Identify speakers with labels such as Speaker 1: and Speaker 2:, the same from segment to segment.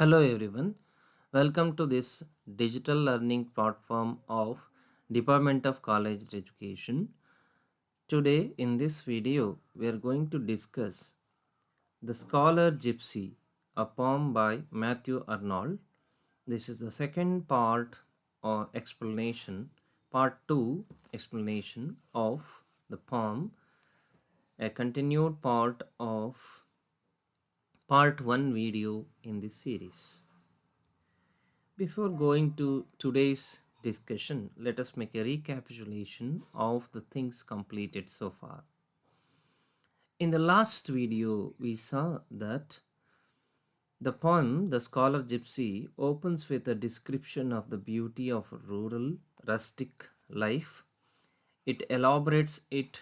Speaker 1: Hello everyone. Welcome to this digital learning platform of Department of College Education. Today in this video we are going to discuss The Scholar Gipsy, a poem by Mathew Arnold. This is the second part or explanation, part 2 explanation of the poem, a continued part of part 1 video in this series. Before going to today's discussion, let us make a recapitulation of the things completed so far. In the last video, we saw that the poem, The Scholar Gipsy, opens with a description of the beauty of rural, rustic life. It elaborates it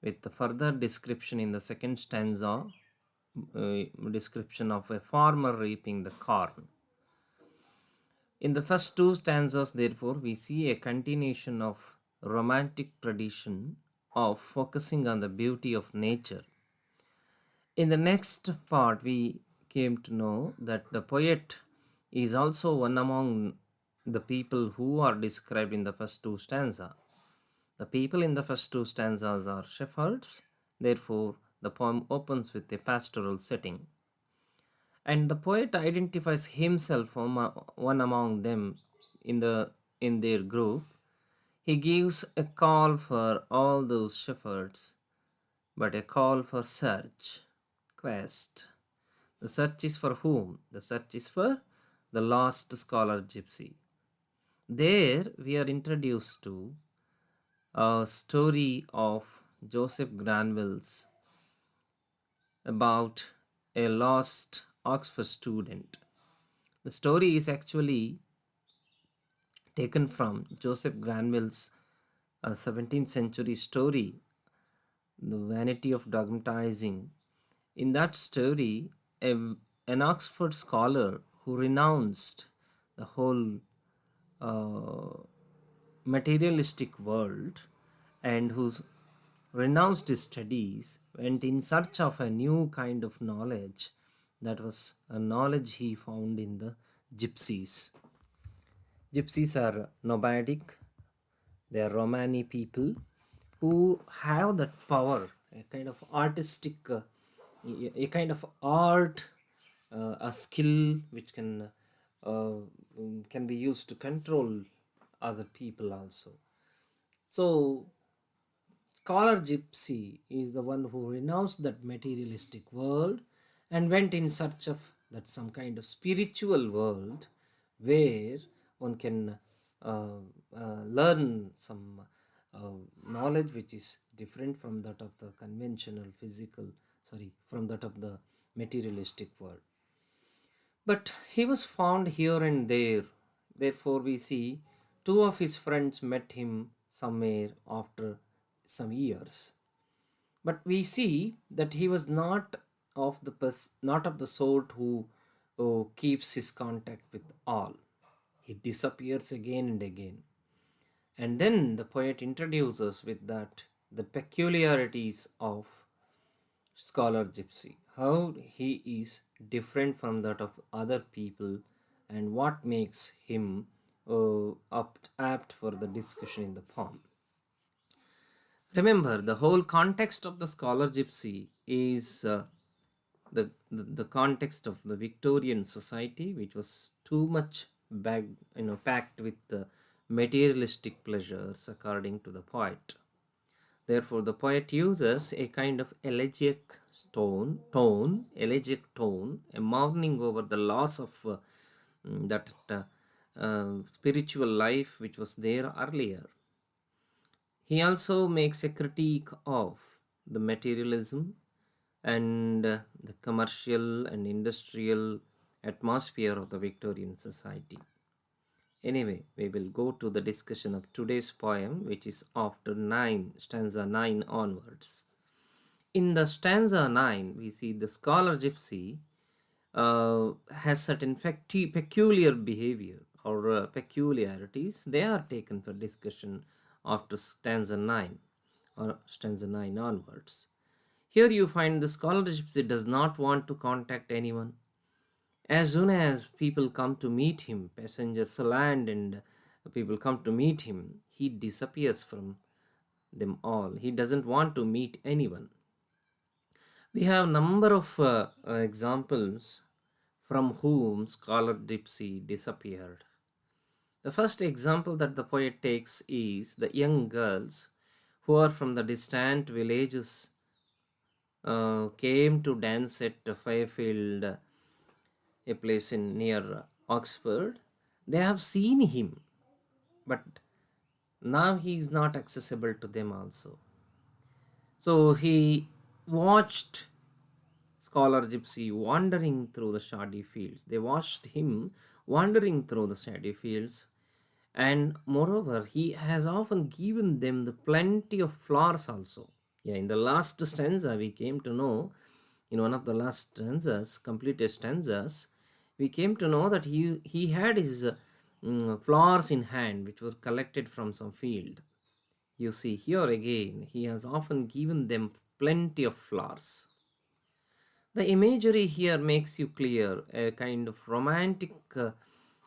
Speaker 1: with the further description in the second stanza, description of a farmer reaping the corn. In the first two stanzas, therefore, we see a continuation of romantic tradition of focusing on the beauty of nature. In the next part, we came to know that the poet is also one among the people who are described in the first two stanzas. The people in the first two stanzas are shepherds, therefore, the poem opens with a pastoral setting. And the poet identifies himself one among them in their group. He gives a call for all those shepherds, but a call for search, quest. The search is for whom? The search is for the lost scholar gypsy. There we are introduced to a story of Joseph Granville's about a lost Oxford student. The story is actually taken from Joseph Granville's 17th century story, The Vanity of Dogmatizing. In that story, an Oxford scholar who renounced the whole uh, materialistic world and who's renounced his studies went in search of a new kind of knowledge. That was a knowledge he found in the gypsies. Gypsies are nomadic, they are Romani people who have that power, a kind of artistic, a kind of art, a skill which can be used to control other people also. So, Scholar Gypsy is the one who renounced that materialistic world and went in search of that some kind of spiritual world where one can learn some knowledge which is different from that of the conventional physical, from that of the materialistic world. But he was found here and there. Therefore, we see two of his friends met him somewhere after some years. But we see that he was not of the sort who keeps his contact with all. He disappears again and again. And then the poet introduces with that the peculiarities of Scholar Gypsy, how he is different from that of other people, and what makes him apt for the discussion in the poem. Remember, the whole context of the Scholar Gypsy is the context of the Victorian society, which was too much packed with the materialistic pleasures, according to the poet. Therefore, the poet uses a kind of elegiac tone, a mourning over the loss of that spiritual life which was there earlier. He also makes a critique of the materialism and the commercial and industrial atmosphere of the Victorian society. Anyway, we will go to the discussion of today's poem, which is after stanza 9 onwards. In the stanza 9, we see the scholar gypsy has certain peculiar behavior or peculiarities. They are taken for discussion after stanza 9 or stanza 9 onwards. Here you find the scholar gypsy does not want to contact anyone. As soon as people come to meet him, passengers land and people come to meet him, he disappears from them all. He doesn't want to meet anyone. We have number of examples from whom Scholar Gipsy disappeared. The first example that the poet takes is the young girls who are from the distant villages came to dance at Fairfield, a place in near Oxford. They have seen him, but now he is not accessible to them also. So he watched Scholar Gypsy wandering through the shady fields. They watched him wandering through the shady fields, and moreover, he has often given them the plenty of flowers also. Yeah, in the last stanza, we came to know, in one of the last stanzas, completed stanzas, we came to know that he had his flowers in hand, which were collected from some field. You see, here again, he has often given them plenty of flowers. The imagery here makes you clear a kind of romantic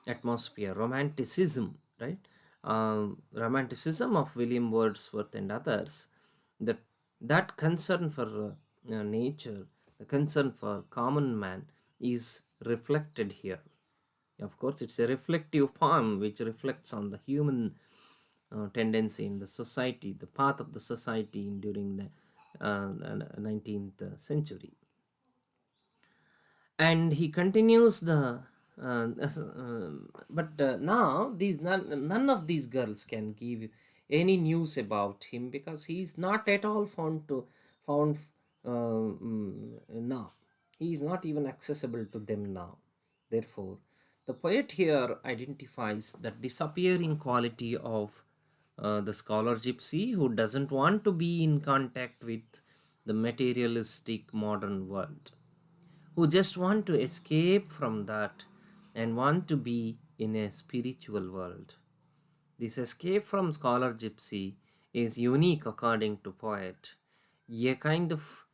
Speaker 1: atmosphere, romanticism, right? Romanticism of William Wordsworth and others. That that concern for nature, the concern for common man, is reflected here. Of course, it's a reflective poem which reflects on the human tendency in the society, the path of the society during the 19th century. And he continues the but now these none of these girls can give any news about him because he is not at all found now. He is not even accessible to them now. Therefore, the poet here identifies the disappearing quality of the scholar gypsy who doesn't want to be in contact with the materialistic modern world, who just want to escape from that and want to be in a spiritual world. This escape from scholar gypsy is unique according to poet, a kind of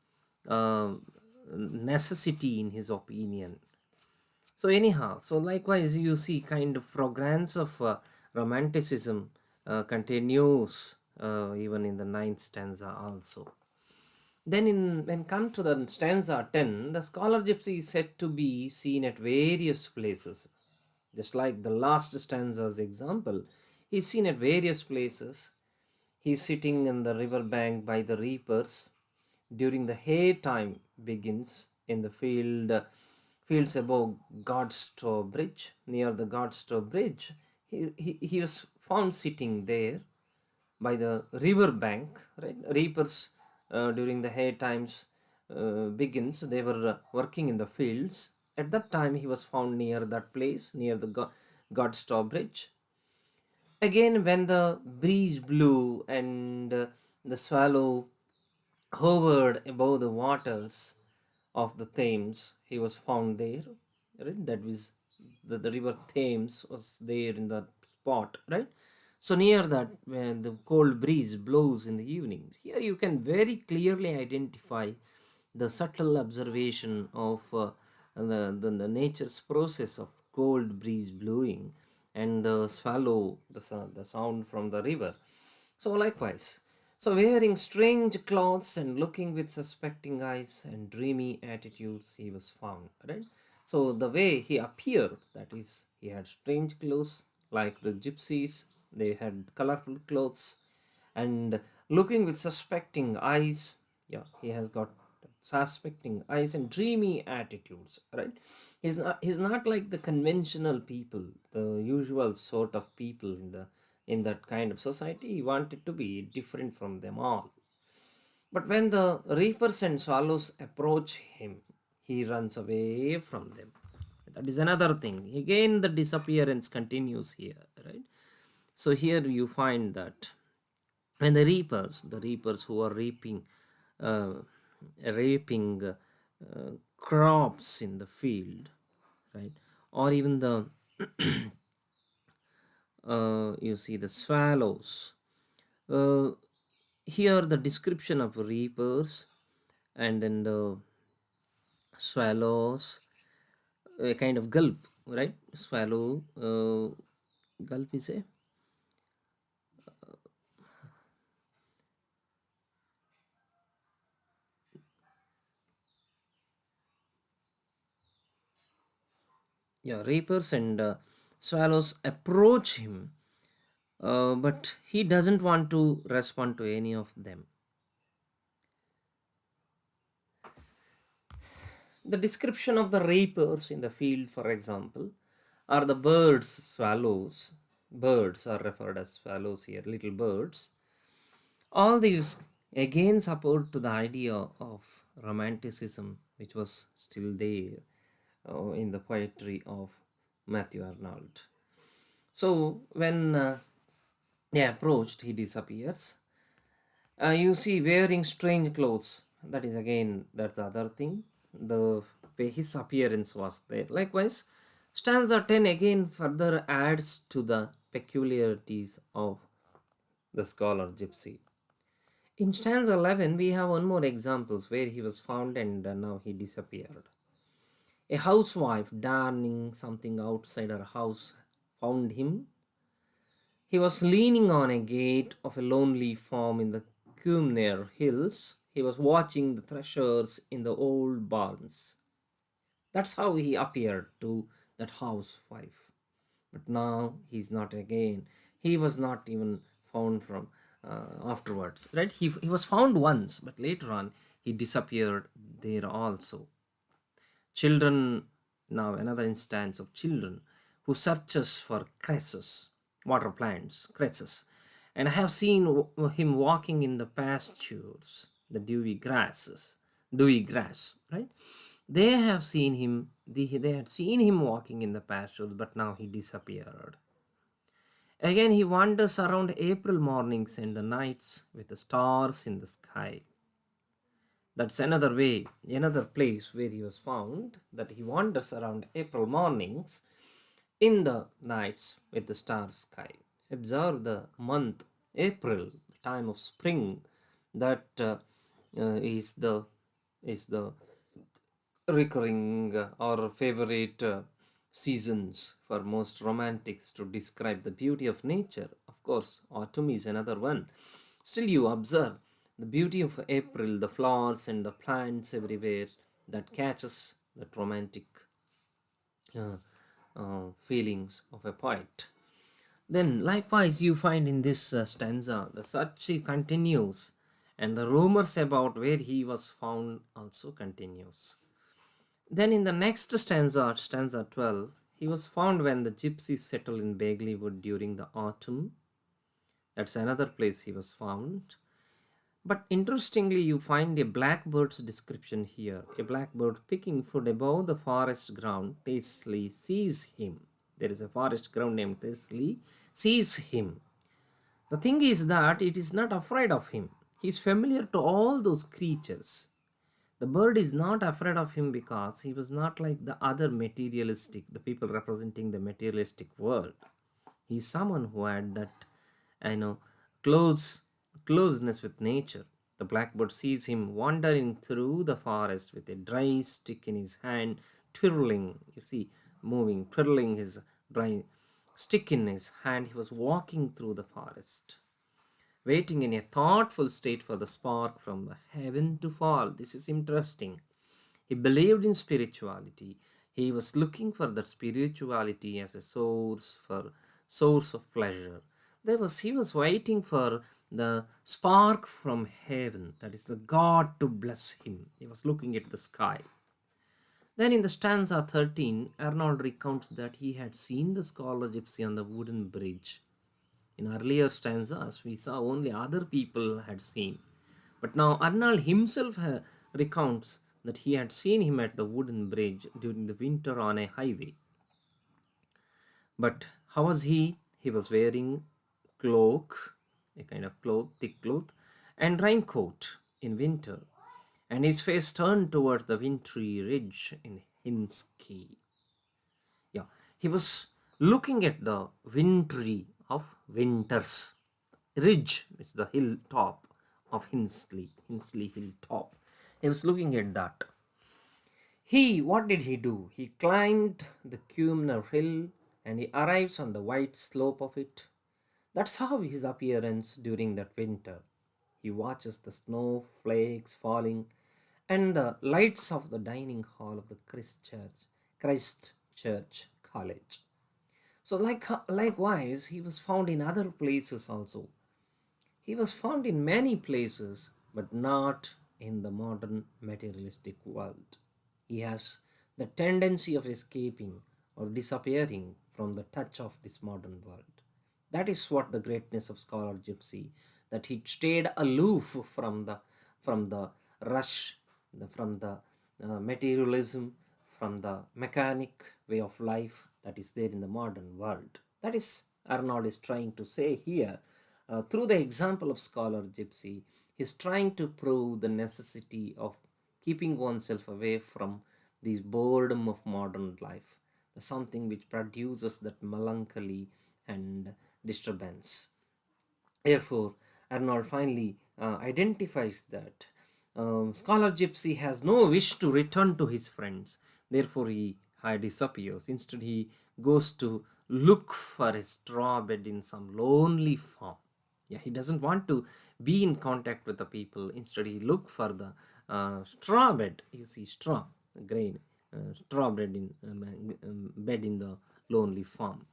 Speaker 1: necessity in his opinion. So anyhow, so likewise you see kind of fragrance of romanticism continues even in the ninth stanza also. Then, when come to the stanza 10, the scholar gypsy is said to be seen at various places. Just like the last stanza's example, he's seen at various places. He's sitting in the river bank by the reapers during the hay time begins in the fields above Godstow Bridge, near the Godstow Bridge. He was found sitting there by the river bank, right? Reapers during the hay times begins, they were working in the fields. At that time, he was found near that place, near the Godstow Bridge. Again, when the breeze blew and the swallow hovered above the waters of the Thames, he was found there. Right? That was the river Thames was there in that spot, right? So near that, when the cold breeze blows in the evenings, here you can very clearly identify the subtle observation of the nature's process of cold breeze blowing and the swallow, the sound from the river. So likewise, so wearing strange clothes and looking with suspecting eyes and dreamy attitudes, he was found, right? So the way he appeared, that is, he had strange clothes like the gypsies, they had colorful clothes, and looking with suspecting eyes, yeah, he has got suspecting eyes and dreamy attitudes, right? He's not like the conventional people, the usual sort of people in that kind of society. He wanted to be different from them all. But when the reapers and swallows approach him, he runs away from them. That is another thing. Again, the disappearance continues here, right? So here you find that when the reapers who are uh, reaping crops in the field, right? Or even the you see the swallows. Uh, Here the description of reapers and then the swallows. a kind of gulp, right? Swallow, gulp is a yeah. Reapers and swallows approach him, but he doesn't want to respond to any of them. The description of the reapers in the field, for example, are the birds, swallows. Birds are referred as swallows here, little birds. All these again support to the idea of romanticism, which was still there in the poetry of Mathew Arnold. So when they approached, he disappears. You see, wearing strange clothes. That is again, that's the other thing. The way his appearance was there. Likewise, stanza 10 again further adds to the peculiarities of the scholar Gypsy. In stanza 11, we have one more examples where he was found and now he disappeared. A housewife darning something outside her house found him. He was leaning on a gate of a lonely farm in the Cumnor Hills. He was watching the threshers in the old barns. That's how he appeared to that housewife. But now he's not again. He was not even found from afterwards, right? He was found once, but later on he disappeared there also. Children, now another instance of children who searches for cresses, water plants, cresses. And I have seen him walking in the pastures, the dewy grass, right? They have seen him, they had seen him walking in the pastures, but now he disappeared. Again, he wanders around April mornings and the nights with the stars in the sky. That's another way, another place where he was found, that he wanders around April mornings in the nights with the star sky. Observe the month April, the time of spring, that is the recurring or favorite seasons for most romantics to describe the beauty of nature. Of course, autumn is another one. Still, you observe the beauty of April, the flowers and the plants everywhere, that catches that romantic uh, feelings of a poet. Then, likewise, you find in this stanza, the search continues, and the rumors about where he was found also continues. Then in the next stanza, stanza 12, he was found when the gypsies settled in Bagley Wood during the autumn. That's another place he was found. But interestingly, you find a blackbird's description here. A blackbird picking food above the forest ground. Thaisley sees him. There is a forest ground named Thaisley, sees him. The thing is that it is not afraid of him. He is familiar to all those creatures. The bird is not afraid of him because he was not like the other materialistic, the people representing the materialistic world. He is someone who had that, you know, close closeness with nature. The blackbird sees him wandering through the forest with a dry stick in his hand, twirling. You see, moving, twirling his dry stick in his hand. He was walking through the forest, waiting in a thoughtful state for the spark from the heaven to fall. This is interesting. He believed in spirituality. He was looking for that spirituality as a source of pleasure. He was waiting for the spark from heaven, that is the God to bless him. He was looking at the sky. Then in the stanza 13, Arnold recounts that he had seen the scholar Gipsy on the wooden bridge. In earlier stanzas, we saw only other people had seen. But now Arnold himself recounts that he had seen him at the wooden bridge during the winter on a highway. But how was he? He was wearing cloak, a kind of cloth, thick cloth, and raincoat in winter, and his face turned towards the wintry ridge in Hinsky. Yeah, he was looking at the wintry of winters ridge, is the hilltop of Hinsley hilltop. He was looking at that. What did he do? He climbed the Cumnor Hill and he arrives on the white slope of it. That's how his appearance during that winter. He watches the snowflakes falling and the lights of the dining hall of the Christ Church College. So, likewise, he was found in other places also. He was found in many places, but not in the modern materialistic world. He has the tendency of escaping or disappearing from the touch of this modern world. That is what the greatness of Scholar Gypsy, that he stayed aloof from the rush, from the materialism, from the mechanic way of life that is there in the modern world. That is Arnold is trying to say here. Through the example of Scholar Gypsy, he's trying to prove the necessity of keeping oneself away from this boredom of modern life, something which produces that melancholy and disturbance. Therefore, Arnold finally identifies that Scholar Gypsy has no wish to return to his friends. Therefore, he disappears. Instead, he goes to look for a straw bed in some lonely farm. Yeah, he doesn't want to be in contact with the people. Instead, he look for the straw bed. You see, straw, grain, straw bed bed in the lonely farm.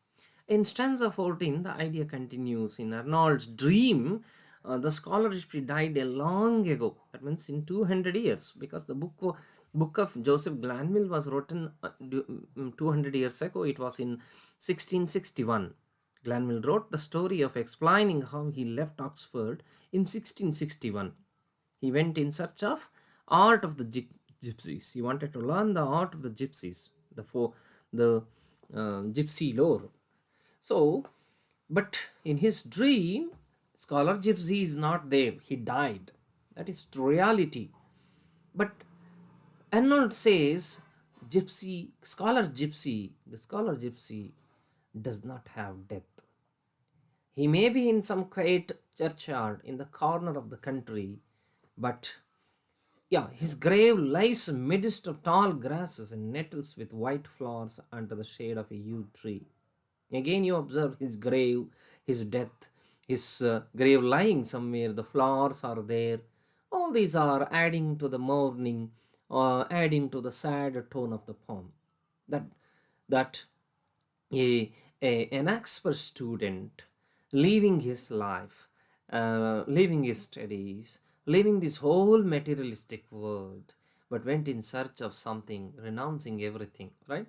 Speaker 1: In stanza 14, the idea continues. In Arnold's dream, the scholarship died a long ago. That means in 200 years, because the book of Joseph Glanville was written 200 years ago. It was in 1661. Glanville wrote the story of explaining how he left Oxford in 1661. He went in search of art of the gypsies. He wanted to learn the art of the gypsies, the gypsy lore. So, but in his dream, Scholar Gypsy is not there. He died. That is reality. But Arnold says, the Scholar Gypsy does not have death. He may be in some quiet churchyard in the corner of the country, but yeah, his grave lies amidst of tall grasses and nettles with white flowers under the shade of a yew tree. Again, you observe his grave, his death, his grave lying somewhere, the flowers are there. All these are adding to the mourning, adding to the sad tone of the poem. That, that an expert student leaving his life, leaving his studies, leaving this whole materialistic world, but went in search of something, renouncing everything, right?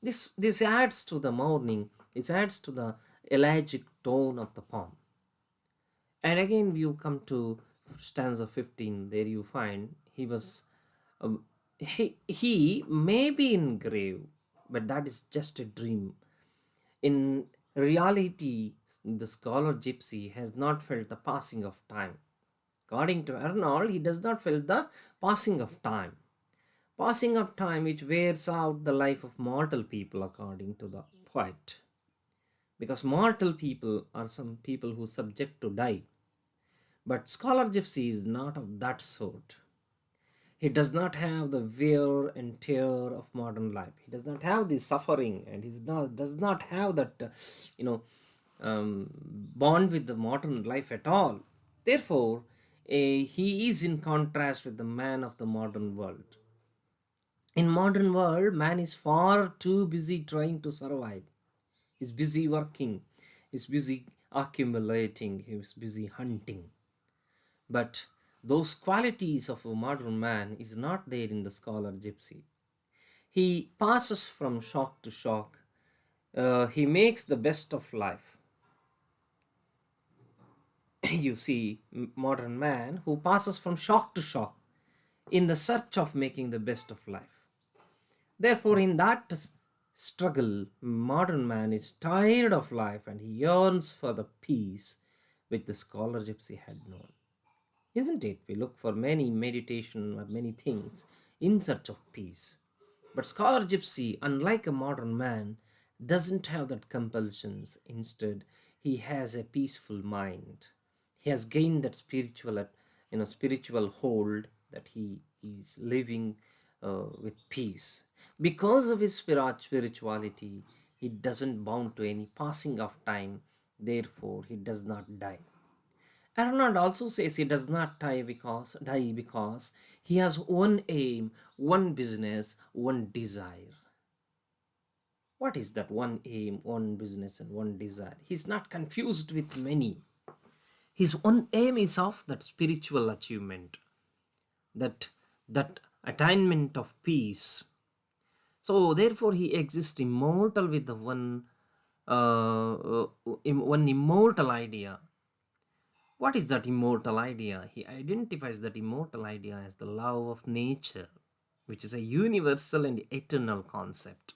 Speaker 1: This adds to the mourning, this adds to the elegiac tone of the poem. And again, you come to stanza 15, there you find um, he may be in grave, but that is just a dream. In reality, the Scholar Gypsy has not felt the passing of time. According to Arnold, he does not feel the passing of time. Passing of time which wears out the life of mortal people, according to the poet. Because mortal people are some people who subject to die. But Scholar Gypsy is not of that sort. He does not have the wear and tear of modern life. He does not have the suffering, and does not have that, you know, bond with the modern life at all. Therefore, he is in contrast with the man of the modern world. In modern world, man is far too busy trying to survive. He's busy working. He's busy accumulating. He's busy hunting. But those qualities of a modern man is not there in the Scholar Gypsy. He passes from shock to shock. He makes the best of life. You see, modern man who passes from shock to shock in the search of making the best of life. Therefore, in that struggle, modern man is tired of life and he yearns for the peace which the Scholar Gypsy had known. Isn't it? We look for many meditation or many things in search of peace. But Scholar Gypsy, unlike a modern man, doesn't have that compulsions. Instead, he has a peaceful mind. He has gained that spiritual hold that he is living with peace. Because of his spirituality, he doesn't bound to any passing of time, therefore, he does not die. Arnold also says he does not die because he has one aim, one business, one desire. What is that one aim, one business, and one desire? He's not confused with many. His one aim is of that spiritual achievement, that attainment of peace. So therefore, he exists immortal with the one immortal idea. What is that immortal idea? He identifies that immortal idea as the love of nature, which is a universal and eternal concept.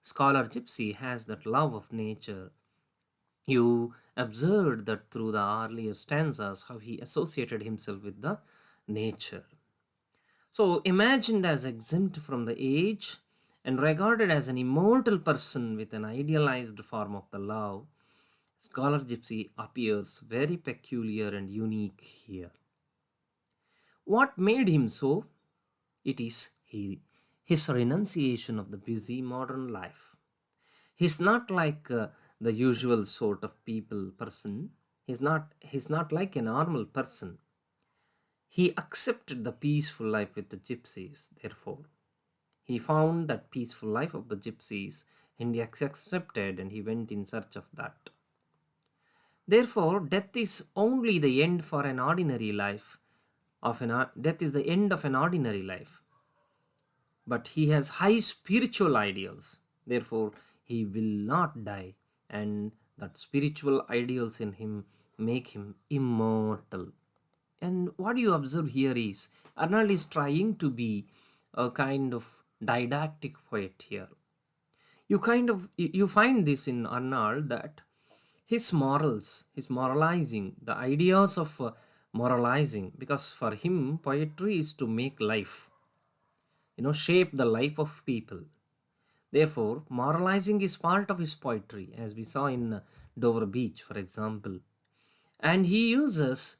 Speaker 1: Scholar Gipsy has that love of nature. You observed that through the earlier stanzas how he associated himself with the nature. So, imagined as exempt from the age and regarded as an immortal person with an idealized form of the love, Scholar Gipsy appears very peculiar and unique here. What made him so? It is his renunciation of the busy modern life. He's not like the usual sort of person. He's not like a normal person. He accepted the peaceful life with the gypsies, therefore. He found that peaceful life of the gypsies and he accepted and he went in search of that. Therefore, death is only the end for an ordinary life. Death is the end of an ordinary life. But he has high spiritual ideals. Therefore, he will not die, and that spiritual ideals in him make him immortal. And what you observe here is Arnold is trying to be a kind of didactic poet here. You find this in Arnold that his morals, his moralizing, the ideas of moralizing, because for him poetry is to make life, shape the life of people. Therefore, moralizing is part of his poetry, as we saw in Dover Beach, for example. And he uses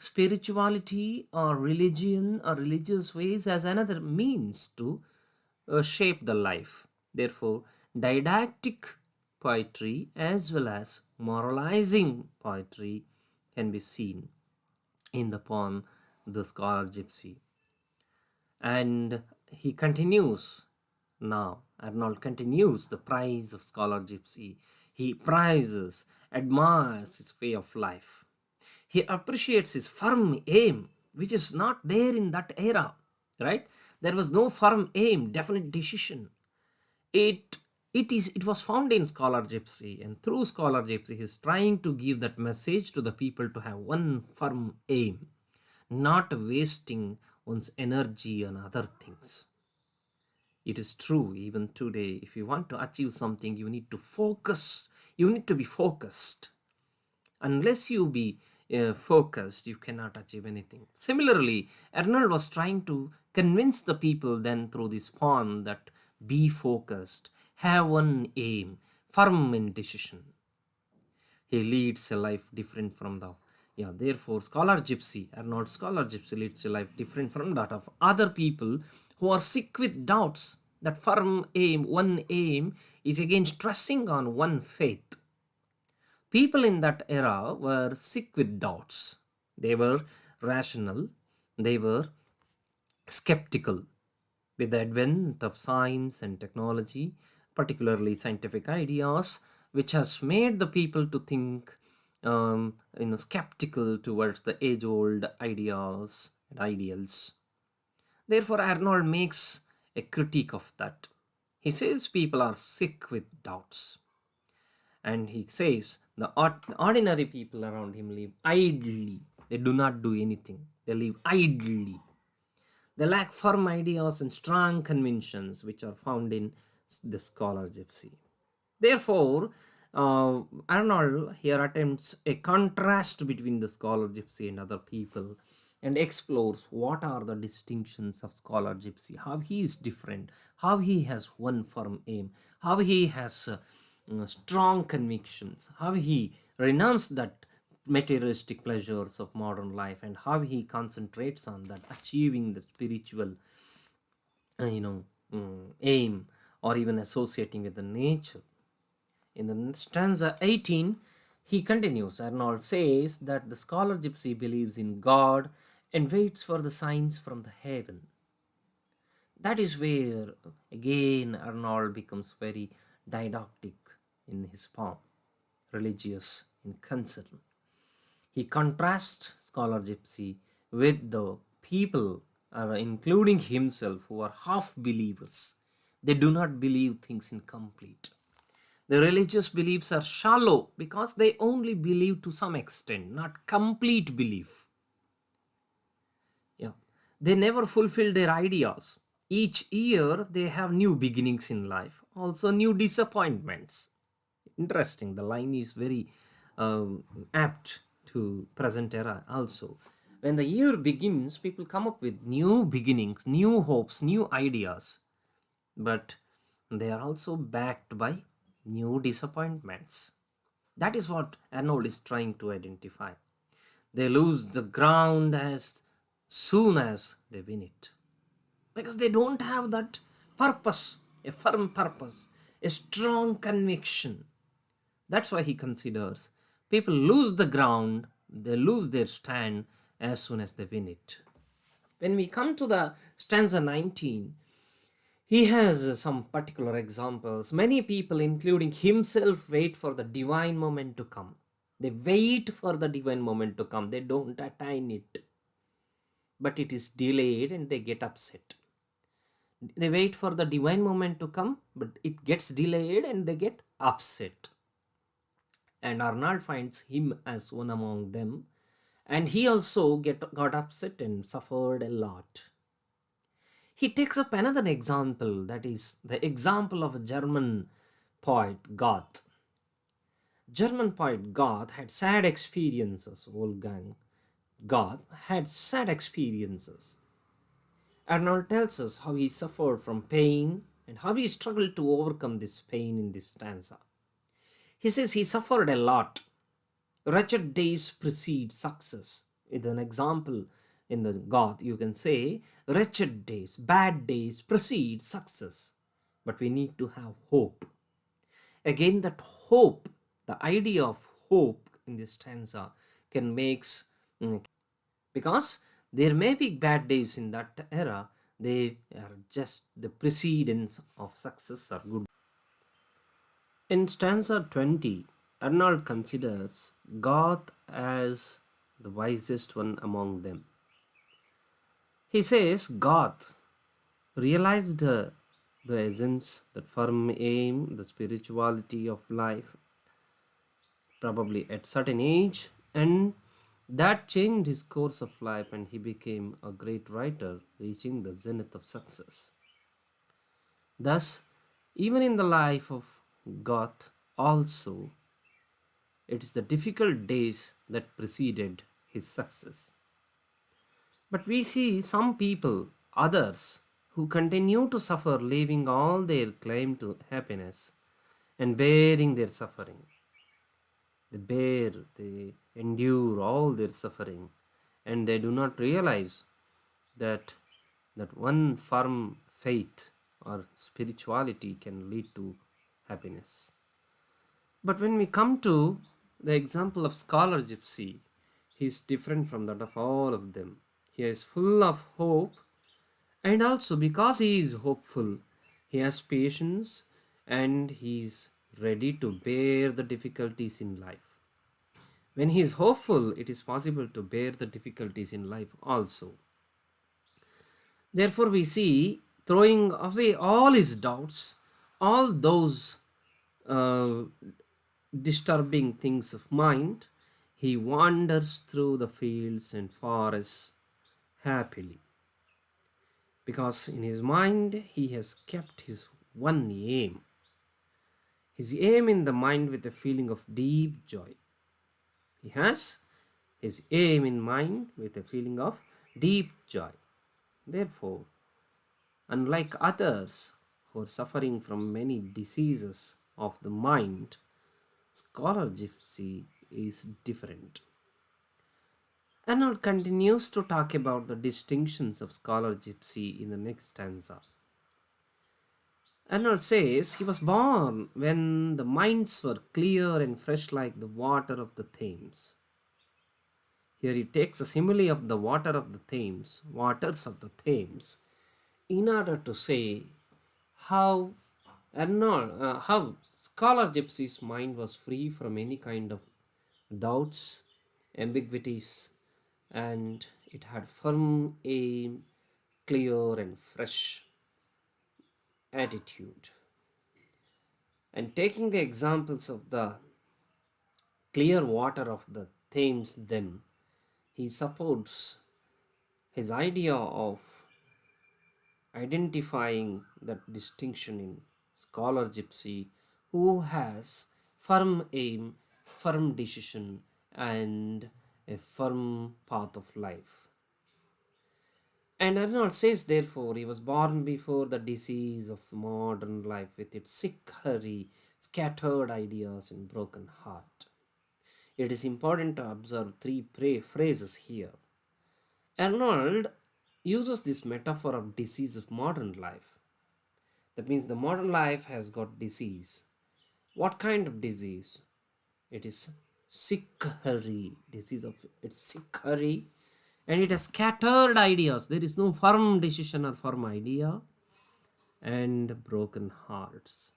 Speaker 1: spirituality or religion or religious ways as another means to shape the life. Therefore, didactic poetry as well as moralizing poetry can be seen in the poem The Scholar Gipsy. And he continues now. Arnold continues the praise of Scholar Gipsy. He prizes, admires his way of life. He appreciates his firm aim, which is not there in that era, right? There was no firm aim, definite decision. It was found in Scholar Gipsy, and through Scholar Gipsy, he is trying to give that message to the people to have one firm aim, not wasting one's energy on other things. It is true even today. If you want to achieve something, you need to focus. You need to be focused. Unless you be focused, you cannot achieve anything. Similarly, Arnold was trying to convince the people then through this poem that be focused, have one aim, firm in decision. He leads a life different from therefore Scholar Gipsy, Arnold Scholar Gipsy leads a life different from that of other people who are sick with doubts. That firm aim, one aim, is again stressing on one faith. People in that era were sick with doubts. They were rational, they were skeptical. With the advent of science and technology, particularly scientific ideas, which has made the people to think skeptical towards the age-old ideas and ideals. Therefore, Arnold makes a critique of that. He says people are sick with doubts. And he says the ordinary people around him live idly. They do not do anything. They live idly. They lack firm ideas and strong convictions which are found in the Scholar Gipsy. Therefore, Arnold here attempts a contrast between the Scholar Gipsy and other people and explores what are the distinctions of Scholar Gipsy, how he is different, how he has one firm aim, how he has strong convictions, how he renounced that materialistic pleasures of modern life, and how he concentrates on that, achieving the spiritual uh, you know aim, or even associating with the nature. In the stanza 18, he continues. Arnold says that the scholar gypsy believes in God and waits for the signs from the heaven. That is where again Arnold becomes very didactic in his form, religious in concern. He contrasts scholar gypsy with the people, including himself, who are half believers. They do not believe things incomplete. The religious beliefs are shallow because they only believe to some extent, not complete belief. Yeah. They never fulfill their ideas. Each year they have new beginnings in life, also new disappointments. Interesting. The line is very apt to present era also. When the year begins, people come up with new beginnings, new hopes, new ideas, but they are also backed by new disappointments. That is what Arnold is trying to identify. They lose the ground as soon as they win it, because they don't have that purpose, a firm purpose, a strong conviction. That's why he considers people lose the ground, they lose their stand as soon as they win it. When we come to the stanza 19, he has some particular examples. Many people, including himself, wait for the divine moment to come. They wait for the divine moment to come. They don't attain it, but it is delayed and they get upset. They wait for the divine moment to come, but it gets delayed and they get upset. And Arnold finds him as one among them, and he also got upset and suffered a lot. He takes up another example, that is the example of a German poet, Goethe. German poet Goethe had sad experiences. Wolfgang Goethe had sad experiences. Arnold tells us how he suffered from pain and how he struggled to overcome this pain in this stanza. He says he suffered a lot. Wretched days precede success. With an example in the Goth, you can say, wretched days, bad days precede success. But we need to have hope. Again, that hope, the idea of hope in this stanza can make, because there may be bad days in that era, they are just the precedence of success or good. In stanza 20, Arnold considers Goth as the wisest one among them. He says Goth realized the essence, the firm aim, the spirituality of life, probably at certain age, and that changed his course of life, and he became a great writer, reaching the zenith of success. Thus, even in the life of Goth, also, it is the difficult days that preceded his success. But we see some people, others, who continue to suffer, leaving all their claim to happiness and bearing their suffering. They endure all their suffering, and they do not realize that one firm faith or spirituality can lead to happiness. But when we come to the example of Scholar Gypsy, he is different from that of all of them. He is full of hope, and also because he is hopeful, he has patience and he is ready to bear the difficulties in life. When he is hopeful, it is possible to bear the difficulties in life also. Therefore, we see, throwing away all his doubts, all those uh, disturbing things of mind, he wanders through the fields and forests happily. Because in his mind, he has kept his one aim. His aim in the mind with a feeling of deep joy. He has his aim in mind with a feeling of deep joy. Therefore, unlike others who are suffering from many diseases of the mind, Scholar Gypsy is different. Arnold continues to talk about the distinctions of Scholar Gipsy in the next stanza. Arnold says he was born when the minds were clear and fresh like the water of the Thames. Here he takes a simile of the water of the Thames, waters of the Thames, in order to say how how Scholar Gypsy's mind was free from any kind of doubts, ambiguities, and it had firm aim, clear and fresh attitude. And taking the examples of the clear water of the Thames, then he supports his idea of identifying that distinction in Scholar Gypsy, who has firm aim, firm decision, and a firm path of life. And Arnold says, therefore, he was born before the disease of modern life with its sick hurry, scattered ideas, and broken heart. It is important to observe three phrases here. Arnold uses this metaphor of disease of modern life. That means the modern life has got disease. What kind of disease? It is sick hurry, disease of it's sick hurry, and it has scattered ideas. There is no firm decision or firm idea, and broken hearts.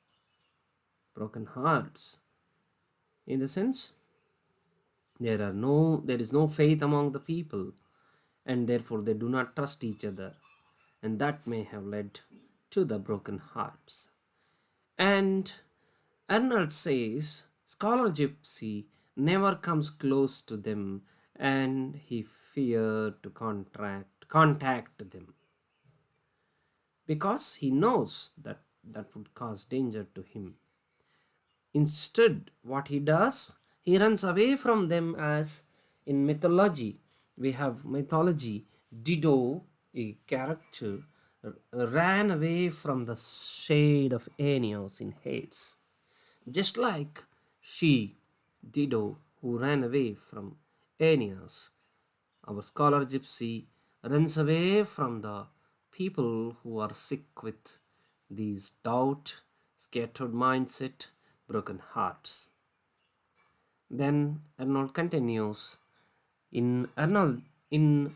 Speaker 1: Broken hearts, in the sense there is no faith among the people, and therefore they do not trust each other, and that may have led to the broken hearts. And Arnold says Scholar Gypsy never comes close to them, and he feared to contact them because he knows that that would cause danger to him. Instead, what he does, he runs away from them, as in mythology. We have mythology, Dido, a character, ran away from the shade of Aeneas in Hades. Just like she, Dido, who ran away from Aeneas, our Scholar Gypsy runs away from the people who are sick with these doubt, scattered mindset, broken hearts. Then Arnold continues. In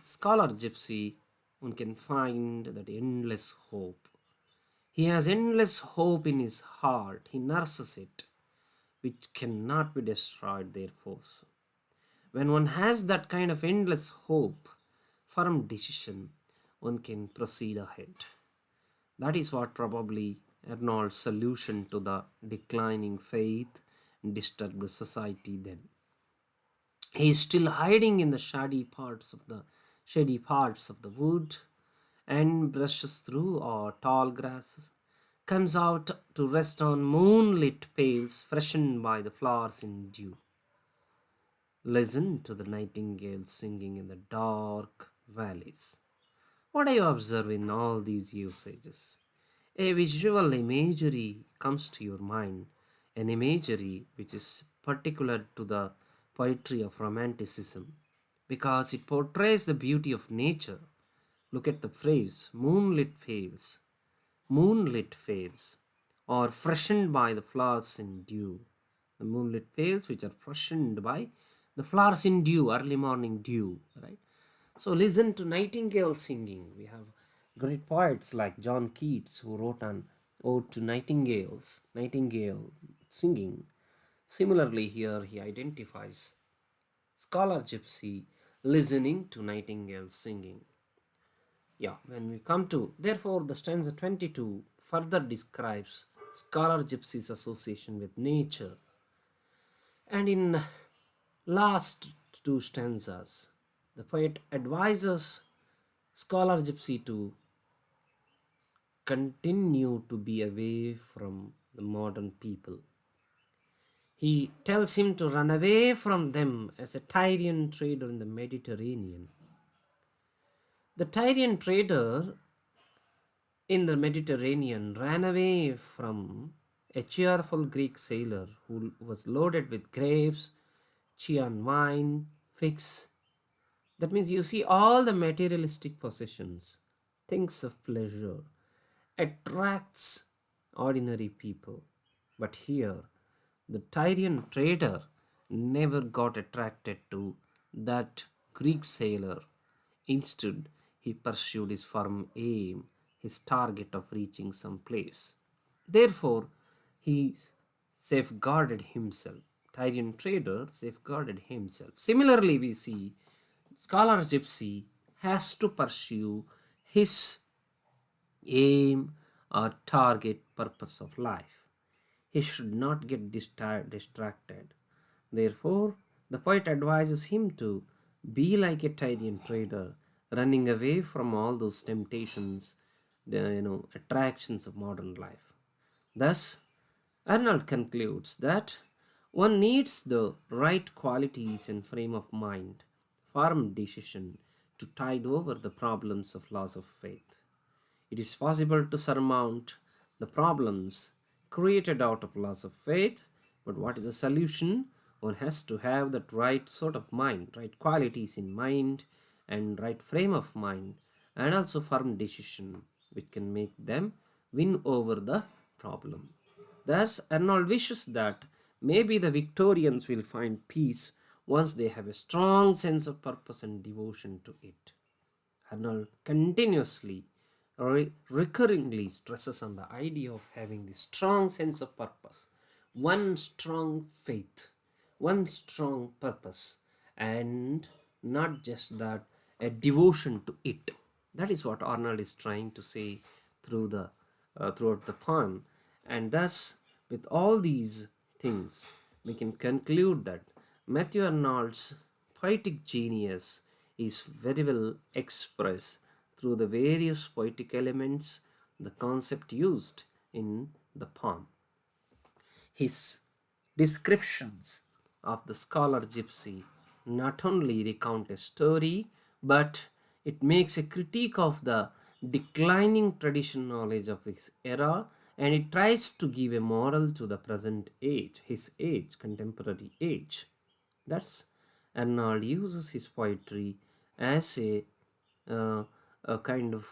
Speaker 1: Scholar Gypsy, one can find that endless hope. He has endless hope in his heart. He nurses it, which cannot be destroyed, therefore. When one has that kind of endless hope, firm decision, one can proceed ahead. That is what probably Arnold's solution to the declining faith and disturbed society then. He is still hiding in the shady parts of the wood, and brushes through our tall grasses, comes out to rest on moonlit pails freshened by the flowers in dew. Listen to the nightingales singing in the dark valleys. What do you observe in all these usages? A visual imagery comes to your mind, an imagery which is particular to the poetry of Romanticism, because it portrays the beauty of nature. Look at the phrase moonlit fields, or freshened by the flowers in dew. The moonlit fields which are freshened by the flowers in dew, early morning dew, right? So listen to nightingale singing. We have great poets like John Keats, who wrote an ode to nightingale singing. Similarly, here he identifies Scholar Gypsy listening to nightingale singing. Yeah, when we come to, therefore, the stanza 22 further describes Scholar Gypsy's association with nature. And in last two stanzas, the poet advises Scholar Gypsy to continue to be away from the modern people. He tells him to run away from them as a Tyrian trader in the Mediterranean. The Tyrian trader in the Mediterranean ran away from a cheerful Greek sailor who was loaded with grapes, Chian wine, figs, That means you see all the materialistic possessions, things of pleasure, attracts ordinary people. But here, the Tyrian trader never got attracted to that Greek sailor. Instead, he pursued his firm aim, his target of reaching some place. Therefore, he safeguarded himself. Tyrian trader safeguarded himself. Similarly, we see Scholar Gipsy has to pursue his aim or target purpose of life. He should not get distracted. Therefore, the poet advises him to be like a Tyrian trader, running away from all those temptations, the attractions of modern life. Thus, Arnold concludes that one needs the right qualities and frame of mind, firm decision to tide over the problems of loss of faith. It is possible to surmount the problems created out of loss of faith, but what is the solution? One has to have that right sort of mind, right qualities in mind, and right frame of mind, and also firm decision, which can make them win over the problem. Thus, Arnold wishes that maybe the Victorians will find peace once they have a strong sense of purpose and devotion to it. Arnold continuously, recurringly stresses on the idea of having this strong sense of purpose, one strong faith, one strong purpose, and not just that, a devotion to it. That is what Arnold is trying to say through the throughout the poem, and thus, with all these things, we can conclude that Matthew Arnold's poetic genius is very well expressed through the various poetic elements, the concept used in the poem. His descriptions of the scholar Gypsy not only recount a story, but it makes a critique of the declining tradition knowledge of his era, and it tries to give a moral to the present age, his age, contemporary age. That's Arnold uses his poetry as uh, a kind of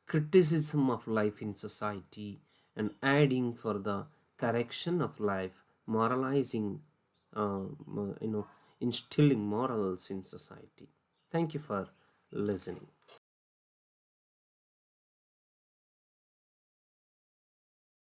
Speaker 1: criticism of life in society and adding for the correction of life, moralizing, instilling morals in society. Thank you for listening.